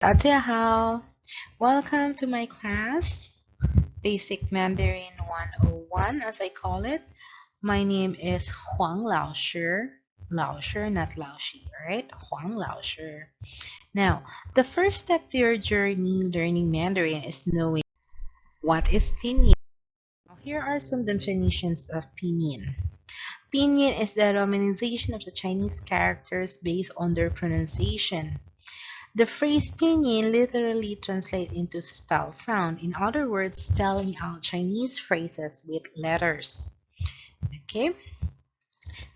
大家好, welcome to my class, Basic Mandarin 101 as I call it. My name is Huang Laoshi. Laoshi, not Laoshi, alright? Huang Laoshi. Now, the first step to your journey learning Mandarin is knowing what is Pinyin. Now, here are some definitions of Pinyin. Pinyin is the romanization of the Chinese characters based on their pronunciation. The phrase pinyin literally translates into spell sound. In other words, spelling out Chinese phrases with letters. Okay?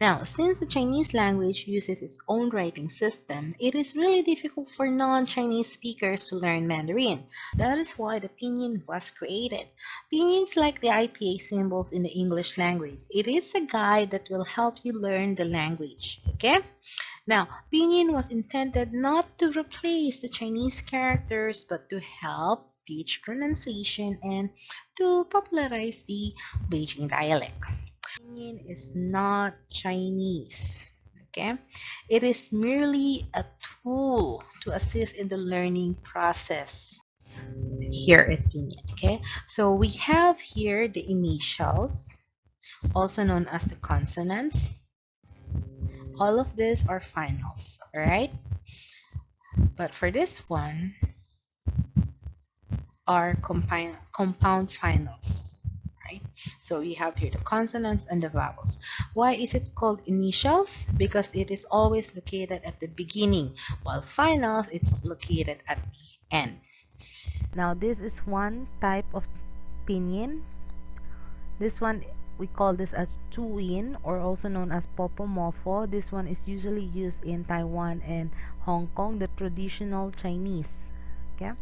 Now, since the Chinese language uses its own writing system, it is really difficult for non-Chinese speakers to learn Mandarin. That is why the pinyin was created. Pinyins like the IPA symbols in the English language. It is a guide that will help you learn the language. Okay? Now, pinyin was intended not to replace the Chinese characters but to help teach pronunciation and to popularize the Beijing dialect. Pinyin is not Chinese. Okay? It is merely a tool to assist in the learning process. Here is pinyin. Okay? So we have here the initials, also known as the consonants. All of these are finals, all right? But for this one are compound finals, right? So we have here the consonants and the vowels. Why is it called initials? Because it is always located at the beginning, while finals it's located at the end. Now this is one type of pinyin. This one we call this as tuyin, or also known as popomofo. This one is usually used in Taiwan and Hong Kong, the traditional Chinese. Okay,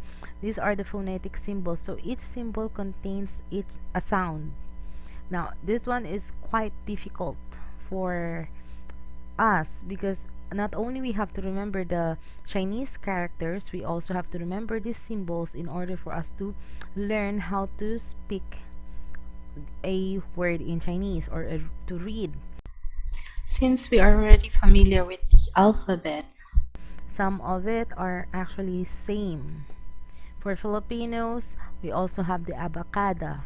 these are the phonetic symbols, so each symbol contains a sound. Now this one is quite difficult for us because not only we have to remember the Chinese characters, we also have to remember these symbols in order for us to learn how to speak a word in Chinese or to read. Since we are already familiar with the alphabet, some of it are actually same. For Filipinos, we also have the abacada,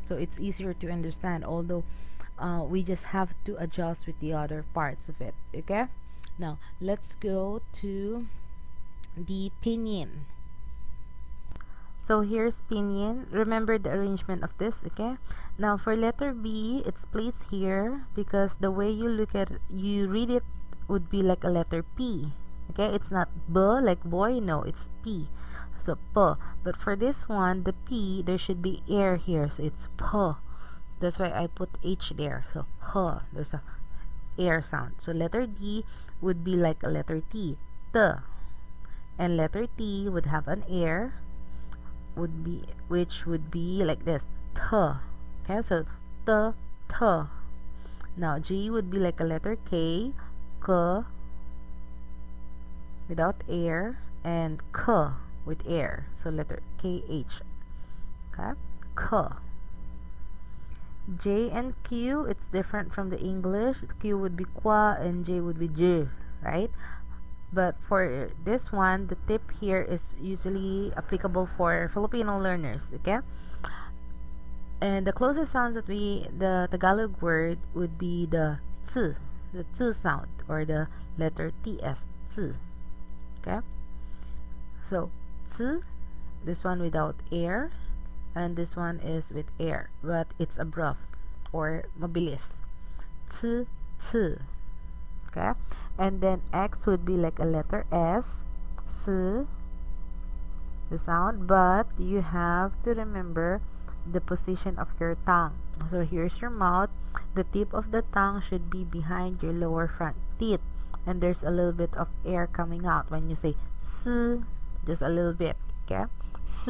so it's easier to understand, although we just have to adjust with the other parts of it. Okay, now let's go to the pinyin. So here's pinyin. Remember the arrangement of this. Okay, now for letter B, it's placed here because the way you read it would be like a letter P. Okay, it's not B like boy, no, it's P. So P. But for this one, the P, there should be air here, so it's P. That's why I put H there. So H, there's a air sound. So letter D would be like a letter T, T. And letter T would have an air, which would be like this, T. Okay, so T, T. Now G would be like a letter K, K without air, and K with air, so letter KH. Okay, K. J and Q, it's different from the English. Q would be qua and J would be j, right? But for this one, the tip here is usually applicable for Filipino learners. Okay, and the closest sounds that the Tagalog word would be the ts, the ts sound, or the letter ts, ts. Okay, so ts, this one without air, and this one is with air, but it's abrupt or mabilis. Ts, ts. Okay, and then X would be like a letter S, the sound, but you have to remember the position of your tongue. So here's your mouth. The tip of the tongue should be behind your lower front teeth, and there's a little bit of air coming out when you say S, just a little bit. Okay, S.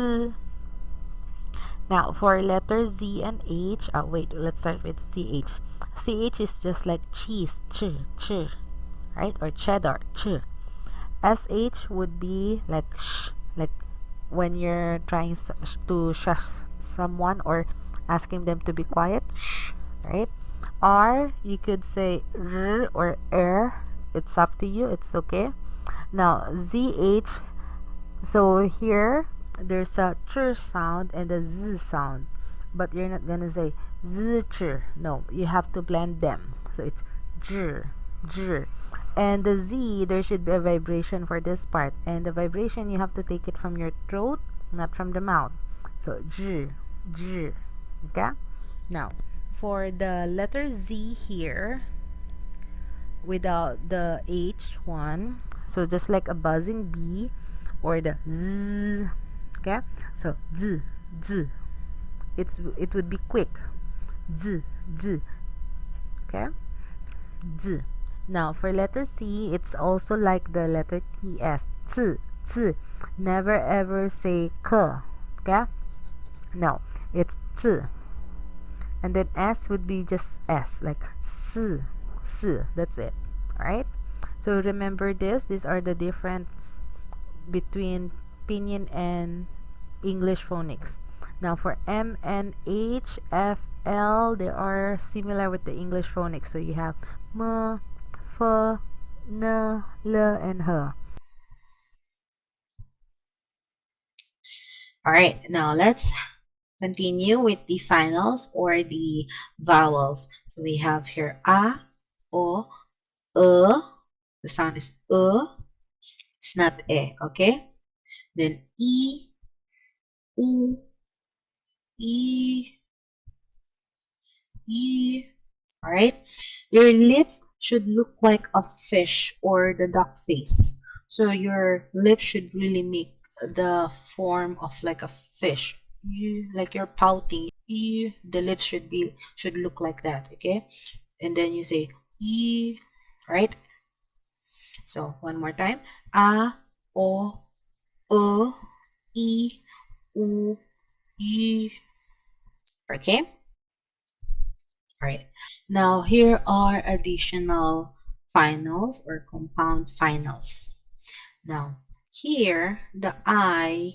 Now for letter Z and H, wait, let's start with CH. CH is just like cheese, ch, right? Or cheddar, ch. SH would be like sh, like when you're trying to shush someone or asking them to be quiet, shh, right? Or you could say r or er. It's up to you. It's okay. Now ZH So here there's a ch sound and a z sound, but you're not gonna say z ch. No, you have to blend them. So it's j j, and the z, there should be a vibration for this part, and the vibration you have to take it from your throat, not from the mouth. So j j. Okay. Now for the letter z here, without the H one. So just like a buzzing bee or the Z. Okay? So Z, Z. It would be quick. Z, Z. Okay? Z. Now for letter C, it's also like the letter TS. Z, Z. Never ever say K. Okay? No, it's Z. And then S would be just S, like S, S. That's it. Alright? So remember this. These are the difference between Pinyin and English phonics. Now for M, N, H, F, L, they are similar with the English phonics. So you have M, F, N, L, and H. All right, now let's continue with the finals or the vowels. So we have here a, o, the sound is it's not e, okay? Then e, u, e, e. All right. Your lips should look like a fish or the duck face. So your lips should really make the form of like a fish. Like you're pouting. The lips should look like that. Okay. And then you say right? So one more time. A, o, e, u, y. Okay. All right. Now here are additional finals or compound finals. Now here the I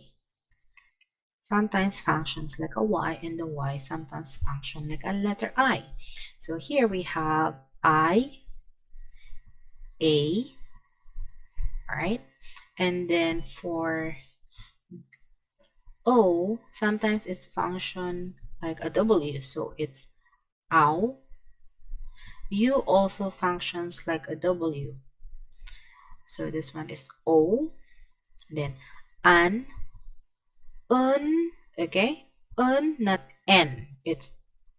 sometimes functions like a Y and the Y sometimes function like a letter I. So here we have I, A, all right? And then for O, sometimes it's function like a W. So it's ow. U also functions like a W. So this one is O. Then an, okay? Not N. It's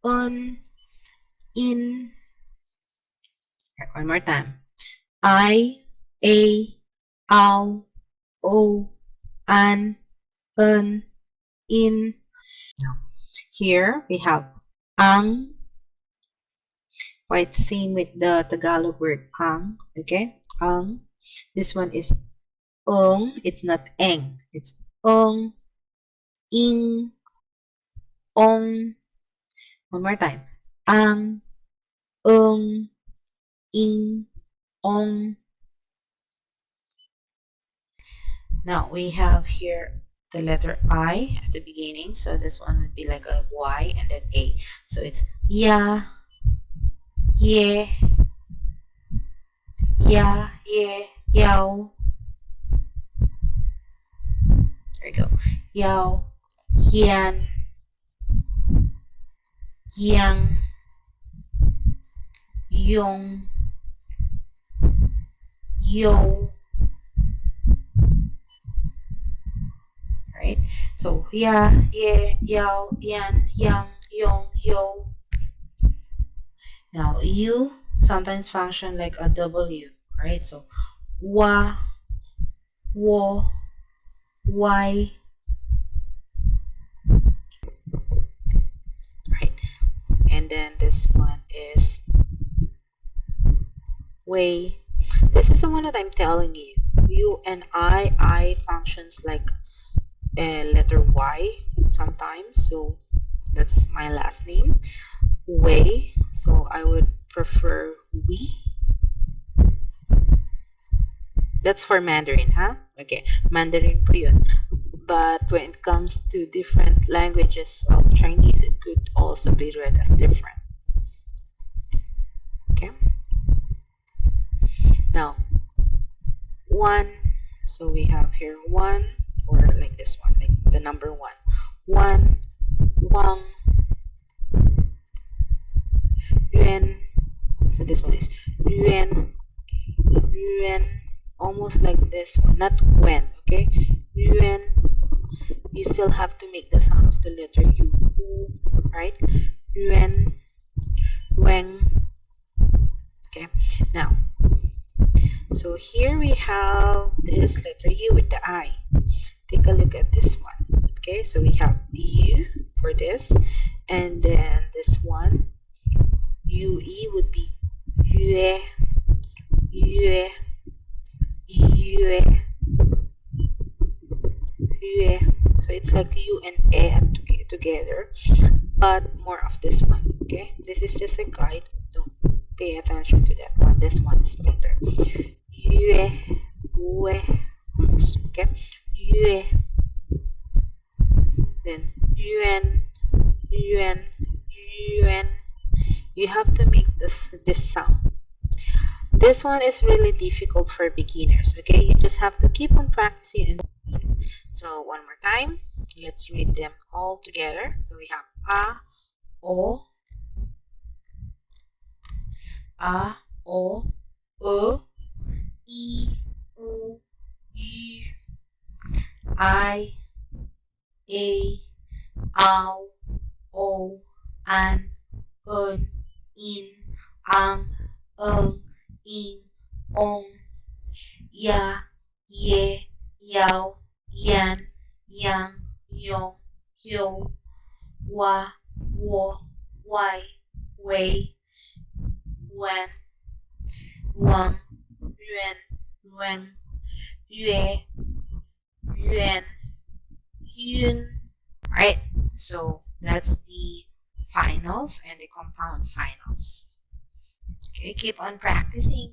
un, in. Right, one more time. I, A, ow, O, an, in. Now, here we have ang, quite same with the Tagalog word ang, okay? Ang. This one is it's not eng. It's ong, ing, ong. One more time. Ang, ing, ong. Now we have here the letter I at the beginning. So this one would be like a Y and then A. So it's ya, ye, ya, ye, yao. There we go. Yao, yan, yang, yong, yo. Right? So ya, ye, yao, yan, yang, yong, yo. Now U sometimes function like a W, right? So wa, wo, why, right? And then this one is way. This is the one that I'm telling you. U and I functions like a letter Y sometimes. So that's my last name. Way. So I would prefer we. That's for Mandarin, huh? Okay, Mandarin po yun. But when it comes to different languages of Chinese, it could also be read as different. Okay. Now, one. So we have here one. like this one, like the number one. One, wang, yuan. So this one is yuan, yuan. Almost like this one, not when, okay? Yuan. You still have to make the sound of the letter U, right? Yuan, weng. Okay, now, so here we have this letter U with the I. Take a look at this one. Okay, so we have U for this, and then this one, UE would be Yue, Yue, Yue, Yue. So it's like U and E together, but more of this one. Okay, this is just a guide. Don't pay attention to that one. This one is better. Yue, Ue. Okay, Yue. Then yuan, yuan, yuan. You have to make this sound. This one is really difficult for beginners. Okay, you just have to keep on practicing. And so one more time, let's read them all together. So we have o, a, o, e, u, I, a, ow, o, an, in, ang, ing, ong, ya, ye, yao, yan, yang, yong, yo, wa, wo, wai, wei, wen, wang, yuan, wen, yue, yuan, yun. Alright, so that's the finals and the compound finals. Okay, keep on practicing.